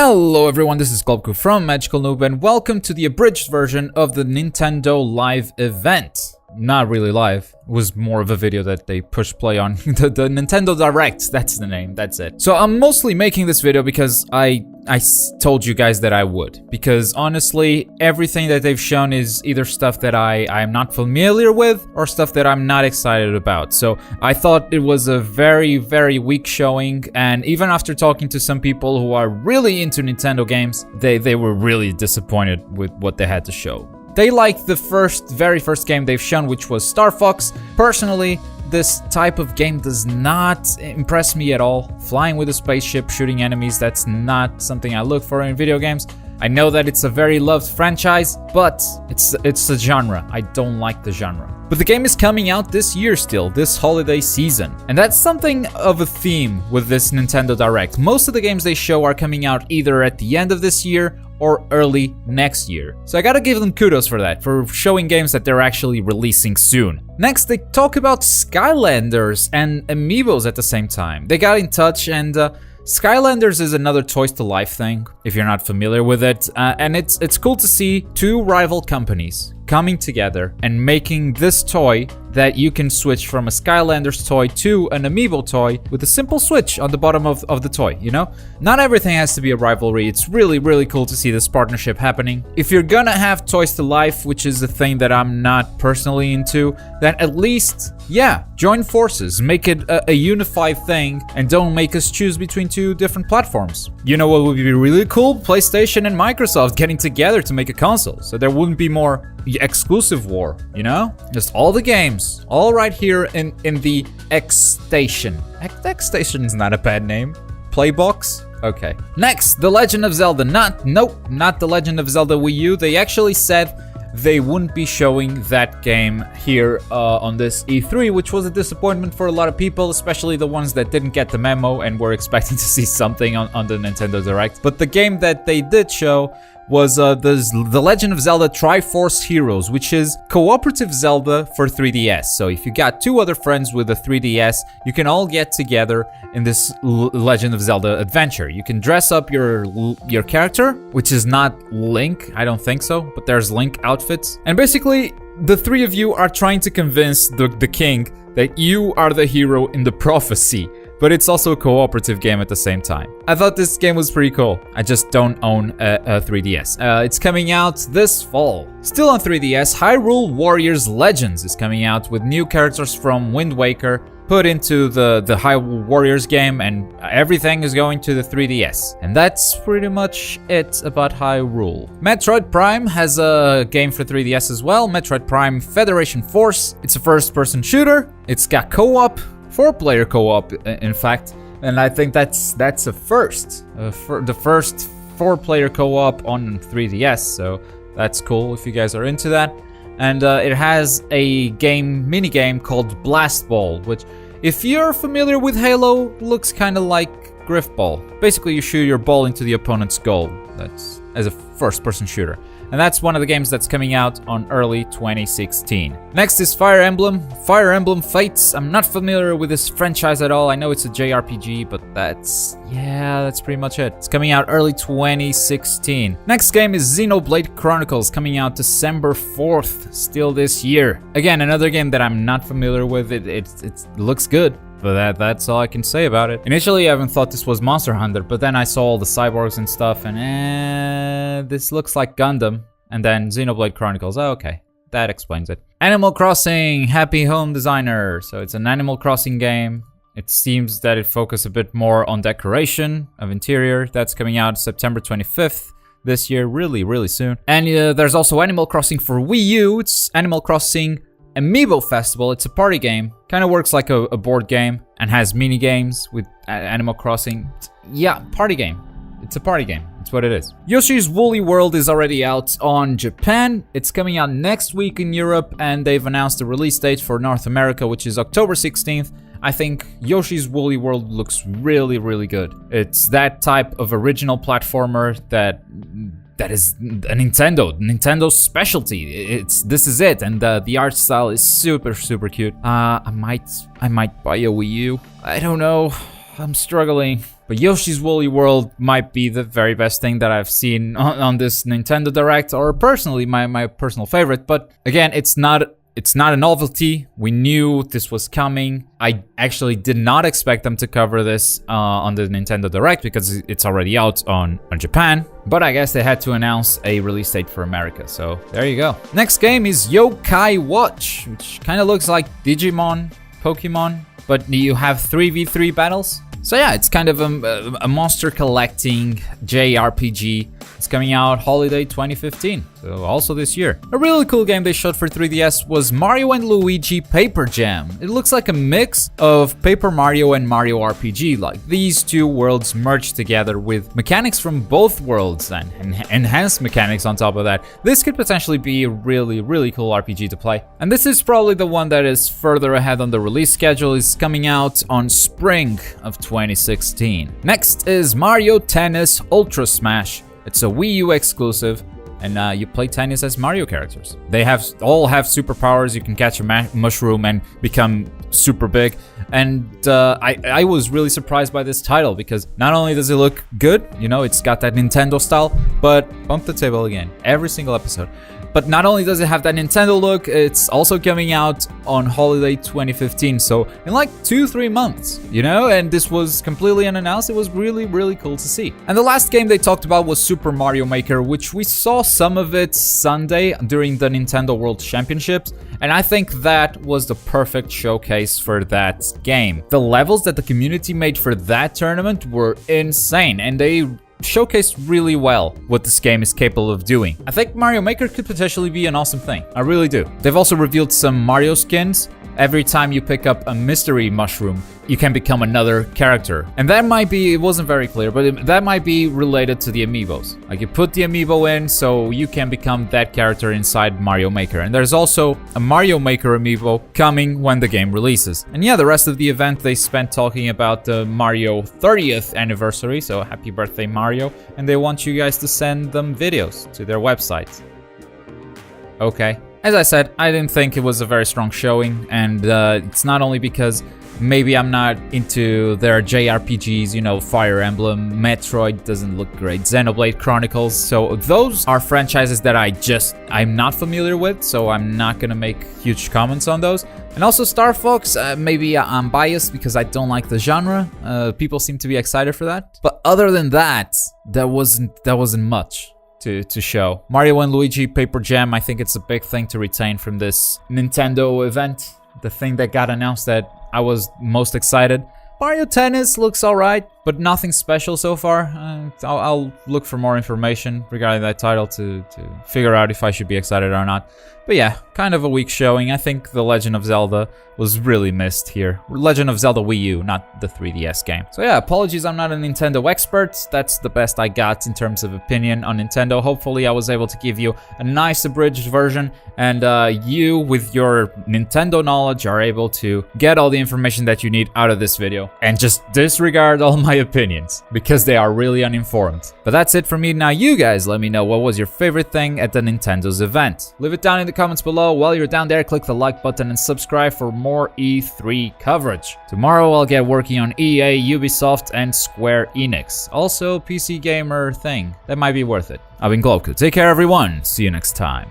Hello everyone, this is Globku from Magical Noob and welcome to the abridged version of the Nintendo Live event. Not really live, it was more of a video that they push play on. the Nintendo Direct, that's the name, that's it. So I'm mostly making this video because I told you guys that I would. Because honestly, everything that they've shown is either stuff that I'm not familiar with or stuff that I'm not excited about. So I thought it was a very, very weak showing, and even after talking to some people who are really into Nintendo games, they were really disappointed with what they had to show. They liked the very first game they've shown, which was Starfox. Personally, this type of game does not impress me at all. Flying with a spaceship, shooting enemies, that's not something I look for in video games. I know that it's a very loved franchise, but it's a genre. I don't like the genre. But the game is coming out this year still, this holiday season. And that's something of a theme with this Nintendo Direct. Most of the games they show are coming out either at the end of this year or early next year. So I gotta give them kudos for that, for showing games that they're actually releasing soon. Next, they talk about Skylanders and Amiibos at the same time. They got in touch, and Skylanders is another Toys to Life thing, if you're not familiar with it. And it's cool to see two rival companies coming together and making this toy that you can switch from a Skylanders toy to an Amiibo toy with a simple switch on the bottom of the toy, you know? Not everything has to be a rivalry. It's really, really cool to see this partnership happening. If you're gonna have Toys to Life, which is a thing that I'm not personally into, then at least, yeah, join forces, make it a unified thing, and don't make us choose between two different platforms. You know what would be really cool? PlayStation and Microsoft getting together to make a console, so there wouldn't be more exclusive war, you know? Just all the games, all right here in the X Station. X Station is not a bad name. Playbox? Okay. Next, The Legend of Zelda. Not The Legend of Zelda Wii U. They actually said they wouldn't be showing that game here on this E3, which was a disappointment for a lot of people, especially the ones that didn't get the memo and were expecting to see something on the Nintendo Direct. But the game that they did show was The Legend of Zelda Triforce Heroes, which is cooperative Zelda for 3DS. So if you got two other friends with a 3DS, you can all get together in this Legend of Zelda adventure. You can dress up your character, which is not Link, I don't think so, but there's Link outfits. And basically, the three of you are trying to convince the king that you are the hero in the prophecy. But it's also a cooperative game at the same time. I thought this game was pretty cool. I just don't own a 3DS. It's coming out this fall. Still on 3DS, Hyrule Warriors Legends is coming out with new characters from Wind Waker put into the Hyrule Warriors game, and everything is going to the 3DS. And that's pretty much it about Hyrule. Metroid Prime has a game for 3DS as well. Metroid Prime Federation Force. It's a first-person shooter. It's got co-op. 4-player co-op, in fact, and I think that's a first. The first 4-player co-op on 3DS, so that's cool if you guys are into that. And it has a mini game called Blast Ball, which, if you're familiar with Halo, looks kind of like Griff Ball. Basically, you shoot your ball into the opponent's goal. That's as a first-person shooter. And that's one of the games that's coming out on early 2016. Next is Fire Emblem. Fire Emblem Fates. I'm not familiar with this franchise at all. I know it's a JRPG, but that's pretty much it. It's coming out early 2016. Next game is Xenoblade Chronicles, coming out December 4th, still this year. Again, another game that I'm not familiar with. It looks good. But that's all I can say about it. Initially, I even thought this was Monster Hunter, but then I saw all the cyborgs and stuff, and this looks like Gundam. And then Xenoblade Chronicles. Oh, okay, that explains it. Animal Crossing Happy Home Designer. So it's an Animal Crossing game. It seems that it focuses a bit more on decoration of interior. That's coming out September 25th. This year, really, really soon. And there's also Animal Crossing for Wii U. It's Animal Crossing Amiibo Festival. It's a party game. Kind of works like a board game and has mini games with Animal Crossing. Yeah, party game. It's a party game. It's what it is. Yoshi's Woolly World is already out on Japan. It's coming out next week in Europe, and they've announced a release date for North America, which is October 16th. I think Yoshi's Woolly World looks really, really good. It's that type of original platformer that is a Nintendo's specialty. This is it, and the art style is super, super cute. I might buy a Wii U. I don't know. I'm struggling. but Yoshi's Woolly World might be the very best thing that I've seen on this Nintendo Direct, or personally my personal favorite. But again, it's not a novelty. We knew this was coming. I actually did not expect them to cover this on the Nintendo Direct because it's already out on Japan. But I guess they had to announce a release date for America, so there you go. Next game is Yokai Watch, which kind of looks like Digimon, Pokemon, but you have 3v3 battles. So yeah, it's kind of a monster collecting JRPG. It's coming out holiday 2015, so also this year. A really cool game they showed for 3DS was Mario and Luigi Paper Jam. It looks like a mix of Paper Mario and Mario RPG, like these two worlds merged together with mechanics from both worlds and enhanced mechanics on top of that. This could potentially be a really cool RPG to play. And this is probably the one that is further ahead on the release schedule. It's coming out on spring of 2016. Next is Mario Tennis Ultra Smash. It's a Wii U exclusive, and you play tennis as Mario characters. They all have superpowers. You can catch a mushroom and become super big. And I was really surprised by this title because not only does it look good, you know, it's got that Nintendo style, but bump the table again every single episode. But not only does it have that Nintendo look, it's also coming out on holiday 2015. So in like 2-3 months, you know, and this was completely unannounced. It was really cool to see. And the last game they talked about was Super Mario Maker, which we saw some of it Sunday during the Nintendo World Championships. And I think that was the perfect showcase for that game. The levels that the community made for that tournament were insane, and they showcased really well what this game is capable of doing. I think Mario Maker could potentially be an awesome thing. I really do. They've also revealed some Mario skins. Every time you pick up a mystery mushroom, you can become another character. And that might be, it wasn't very clear, but that might be related to the amiibos. Like you put the amiibo in, so you can become that character inside Mario Maker. And there's also a Mario Maker amiibo coming when the game releases. And yeah, the rest of the event they spent talking about the Mario 30th anniversary, so happy birthday Mario. And they want you guys to send them videos to their website. Okay. As I said, I didn't think it was a very strong showing, and it's not only because maybe I'm not into their JRPGs, you know, Fire Emblem, Metroid doesn't look great, Xenoblade Chronicles, so those are franchises that I'm not familiar with, so I'm not gonna make huge comments on those. And also Starfox, maybe I'm biased because I don't like the genre, people seem to be excited for that, but other than that, that wasn't much to show. Mario and Luigi Paper Jam, I think it's a big thing to retain from this Nintendo event. The thing that got announced that I was most excited. Mario Tennis looks alright, but nothing special so far. I'll look for more information regarding that title to figure out if I should be excited or not. But yeah, kind of a weak showing. I think The Legend of Zelda was really missed here. Legend of Zelda Wii U, not the 3DS game. So yeah, apologies I'm not a Nintendo expert. That's the best I got in terms of opinion on Nintendo. Hopefully I was able to give you a nice abridged version, and you, with your Nintendo knowledge, are able to get all the information that you need out of this video. And just disregard all my opinions, because they are really uninformed. But that's it for me. Now you guys let me know what was your favorite thing at the Nintendo's event. Leave it down in the comments below. While you're down there, click the like button and subscribe for more E3 coverage. Tomorrow I'll get working on EA, Ubisoft, and Square Enix. Also PC gamer thing. That might be worth it. I've been Globku. Take care everyone. See you next time.